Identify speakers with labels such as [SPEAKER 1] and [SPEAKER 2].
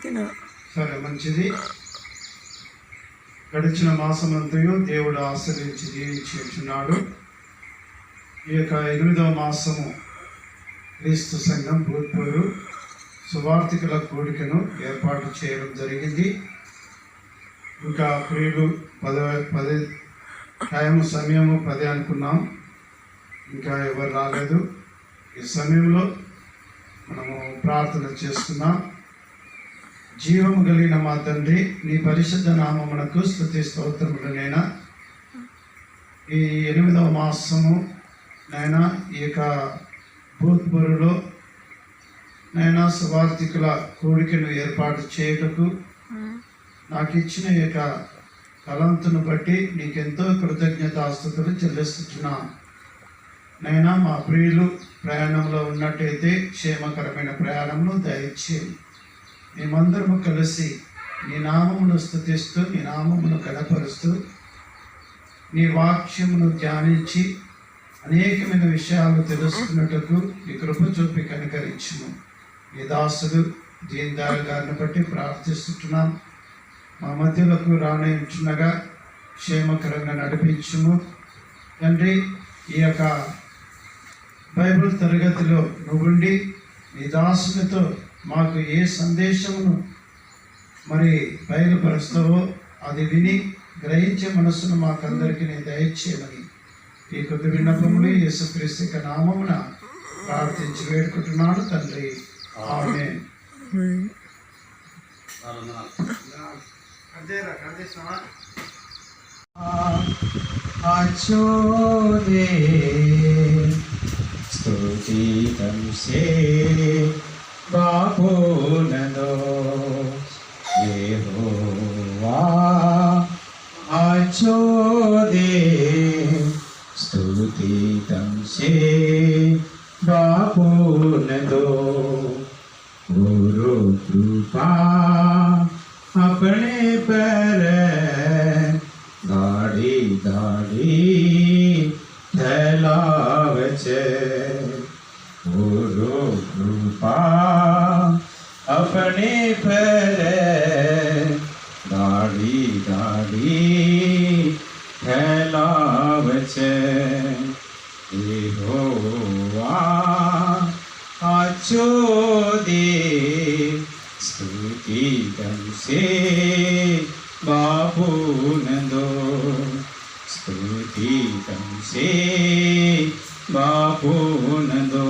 [SPEAKER 1] సరే, మంచిది. గడిచిన మాసమంతయు దేవుడు ఆశ్రయించి దీవించి ఉంటున్నాడు. ఈ యొక్క 8వ మాసము క్రీస్తు సంఘం భూత్పూరు సువార్థికుల కూడికను ఏర్పాటు చేయడం జరిగింది. ఇంకా ప్రియులు 10 సమయము 10 అనుకున్నాం, ఇంకా ఎవరు రాలేదు. ఈ సమయంలో మనము ప్రార్థన చేసుకున్నాం. జీవము కలిగిన మా తండ్రి, నీ పరిశుద్ధ నామమునకు స్తుతి స్తోత్రములు. నైనా ఈ 8వ మాసము నైనా ఈ యొక్క భూత్పూరులో నైనా సువార్థికుల కూడికను ఏర్పాటు చేయుటకు నాకు ఇచ్చిన ఈ యొక్క తలంతును బట్టి నీకెంతో కృతజ్ఞతాస్తుతులు చెల్లిస్తున్నాను. నైనా మా ప్రియులు ప్రయాణంలో ఉన్నట్టయితే క్షేమకరమైన ప్రయాణంను దయచేయండి. మేమందరము కలిసి నీ నామమును స్తుతిస్తూ, నీ నామమును గణపరుస్తూ, నీ వాక్యమును ధ్యానించి అనేకమైన విషయాలు తెలుసుకున్నట్టుకు నీ కృప చూపి కనికరించుము. నీ దాసుడు దీన్ దయాళ్ గారిని బట్టి ప్రార్థిస్తున్నాం. మా మధ్యలోకి రానించున్నగా క్షేమకరంగా నడిపించుము తండ్రి. ఈ యొక్క బైబిల్ తరగతిలో నువ్వుండి నీ దాసునితో మాకు ఏ సందేశమును మరి బయలుపరుస్తావో అది విని గ్రహించే మనస్సును మాకందరికీ నీ దయచేయమని ఈ కొద్ది విన్నపములు యేసుక్రీస్తు నామమున ప్రార్థించి వేడుకుంటున్నాను తండ్రి. ఆమేన్.
[SPEAKER 2] స్తుతితం సే బాపునదో యెహోవా అచోదే. స్తుతితం సే బాపునదో गुरु कृपा अपने पर गाड़ी गाड़ी फैलावचे. गुरु कृपा अपने पर गाड़ी गाड़ी फैलावचे. यहोवा आचोदे स्तुतितं से बापुनदो. स्तुतितं से बापुनदो.